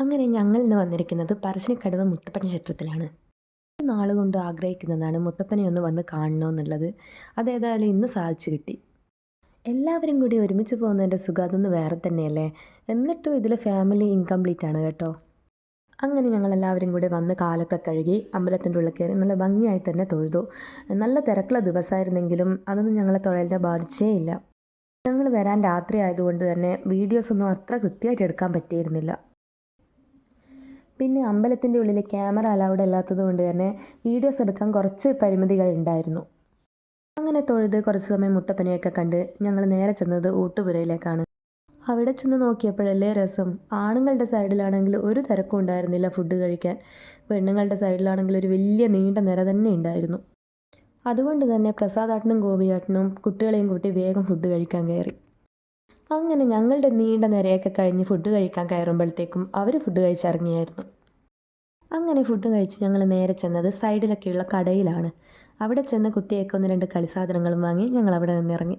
അങ്ങനെ ഞങ്ങൾ ഇന്ന് വന്നിരിക്കുന്നത് പറശ്ശിനിക്കടവ് മുത്തപ്പൻ ക്ഷേത്രത്തിലാണ്. നാളുകൊണ്ട് ആഗ്രഹിക്കുന്നതാണ് മുത്തപ്പനെ ഒന്ന് വന്ന് കാണണമെന്നുള്ളത്. അതേതായാലും ഇന്ന് സാധിച്ചു കിട്ടി. എല്ലാവരും കൂടി ഒരുമിച്ച് പോകുന്നതിൻ്റെ സുഖം അതൊന്ന് വേറെ തന്നെയല്ലേ. എന്നിട്ടും ഇതിൽ ഫാമിലി ഇൻകംപ്ലീറ്റ് ആണ് കേട്ടോ. അങ്ങനെ ഞങ്ങളെല്ലാവരും കൂടി വന്ന് കാലൊക്കെ കഴുകി അമ്പലത്തിൻ്റെ ഉള്ളിൽ കയറി നല്ല ഭംഗിയായിട്ട് തന്നെ തൊഴുതു. നല്ല തിരക്കുള്ള ദിവസമായിരുന്നെങ്കിലും അതൊന്നും ഞങ്ങളെ തൊഴലിനെ ബാധിച്ചേ ഇല്ല. ഞങ്ങൾ വരാൻ രാത്രി ആയതുകൊണ്ട് തന്നെ വീഡിയോസൊന്നും അത്ര കൃത്യമായിട്ട് എടുക്കാൻ പറ്റിയിരുന്നില്ല. പിന്നെ അമ്പലത്തിൻ്റെ ഉള്ളിൽ ക്യാമറ അലൗഡ് അല്ലാത്തത് കൊണ്ട് തന്നെ വീഡിയോസ് എടുക്കാൻ കുറച്ച് പരിമിതികൾ ഉണ്ടായിരുന്നു. അങ്ങനെ തൊഴുത് കുറച്ച് സമയം മുത്തപ്പനെയൊക്കെ കണ്ട് ഞങ്ങൾ നേരെ ചെന്നത് ഊട്ടുപുരയിലേക്കാണ്. അവിടെ ചെന്ന് നോക്കിയപ്പോഴല്ലേ രസം. ആണുങ്ങളുടെ സൈഡിലാണെങ്കിൽ ഒരു തിരക്കും ഉണ്ടായിരുന്നില്ല ഫുഡ് കഴിക്കാൻ. പെണ്ണുങ്ങളുടെ സൈഡിലാണെങ്കിൽ ഒരു വലിയ നീണ്ട നിര തന്നെ ഉണ്ടായിരുന്നു. അതുകൊണ്ട് തന്നെ പ്രസാദാട്ടനും ഗോപിയാട്ടനും കുട്ടികളെയും കൂട്ടി വേഗം ഫുഡ് കഴിക്കാൻ കയറി. അങ്ങനെ ഞങ്ങളുടെ നീണ്ട നിരയൊക്കെ കഴിഞ്ഞ് ഫുഡ് കഴിക്കാൻ കയറുമ്പോഴത്തേക്കും അവർ ഫുഡ് കഴിച്ചിറങ്ങിയായിരുന്നു. അങ്ങനെ ഫുഡ് കഴിച്ച് ഞങ്ങൾ നേരെ ചെന്നത് സൈഡിലൊക്കെയുള്ള കടയിലാണ്. അവിടെ ചെന്ന് കുട്ടിയൊക്കെ ഒന്ന് രണ്ട് കളിസാധനങ്ങളും വാങ്ങി ഞങ്ങൾ അവിടെ നിന്നിറങ്ങി.